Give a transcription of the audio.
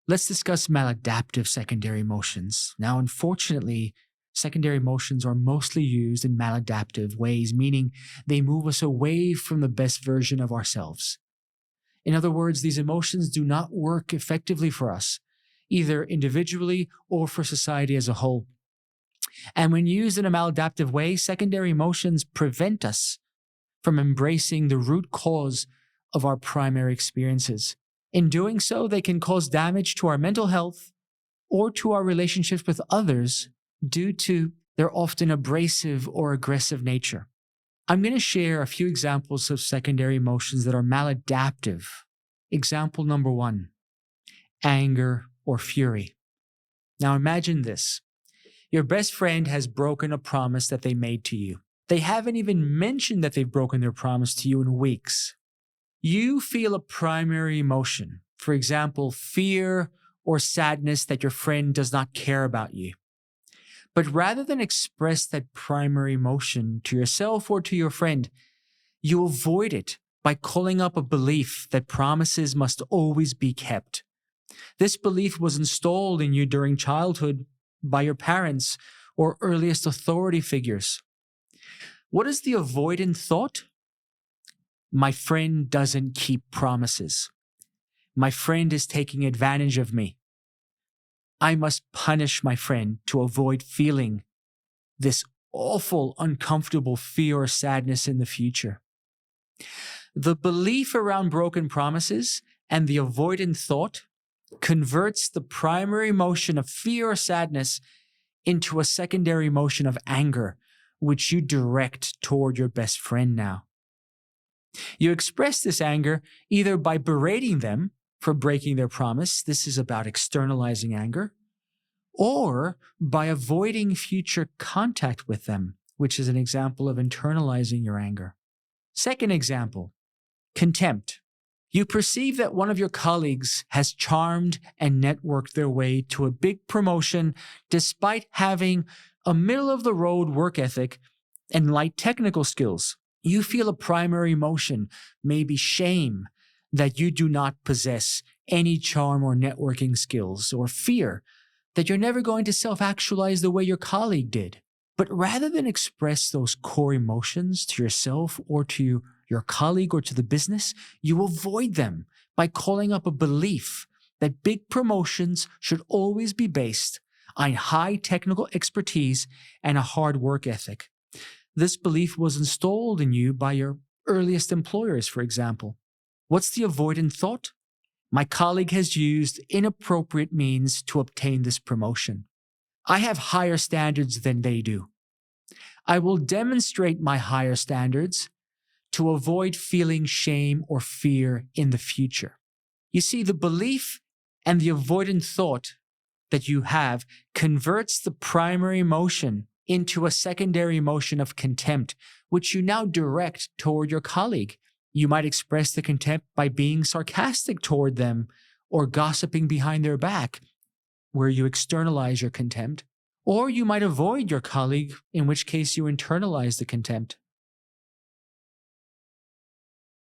Let's discuss maladaptive secondary emotions. Now, unfortunately, secondary emotions are mostly used in maladaptive ways, meaning they move us away from the best version of ourselves. In other words, these emotions do not work effectively for us, either individually or for society as a whole. And when used in a maladaptive way, secondary emotions prevent us from embracing the root cause of our primary experiences. In doing so, they can cause damage to our mental health or to our relationships with others due to their often abrasive or aggressive nature. I'm going to share a few examples of secondary emotions that are maladaptive. Example number 1, anger or fury. Now imagine this. Your best friend has broken a promise that they made to you. They haven't even mentioned that they've broken their promise to you in weeks. You feel a primary emotion, for example, fear or sadness that your friend does not care about you. But rather than express that primary emotion to yourself or to your friend, you avoid it by calling up a belief that promises must always be kept. This belief was installed in you during childhood by your parents or earliest authority figures. What is the avoidant thought? My friend doesn't keep promises. My friend is taking advantage of me. I must punish my friend to avoid feeling this awful, uncomfortable fear or sadness in the future. The belief around broken promises and the avoidant thought converts the primary emotion of fear or sadness into a secondary emotion of anger, which you direct toward your best friend now. You express this anger either by berating them for breaking their promise, this is about externalizing anger, or by avoiding future contact with them, which is an example of internalizing your anger. Second example, contempt. You perceive that one of your colleagues has charmed and networked their way to a big promotion despite having a middle-of-the-road work ethic and light technical skills. You feel a primary emotion, maybe shame, that you do not possess any charm or networking skills, or fear that you're never going to self-actualize the way your colleague did. But rather than express those core emotions to yourself or to your colleague or to the business, you avoid them by calling up a belief that big promotions should always be based on high technical expertise and a hard work ethic. This belief was installed in you by your earliest employers, for example. What's the avoidant thought? My colleague has used inappropriate means to obtain this promotion. I have higher standards than they do. I will demonstrate my higher standards to avoid feeling shame or fear in the future. You see, the belief and the avoidant thought that you have converts the primary emotion into a secondary emotion of contempt, which you now direct toward your colleague. You might express the contempt by being sarcastic toward them or gossiping behind their back, where you externalize your contempt. Or you might avoid your colleague, in which case you internalize the contempt.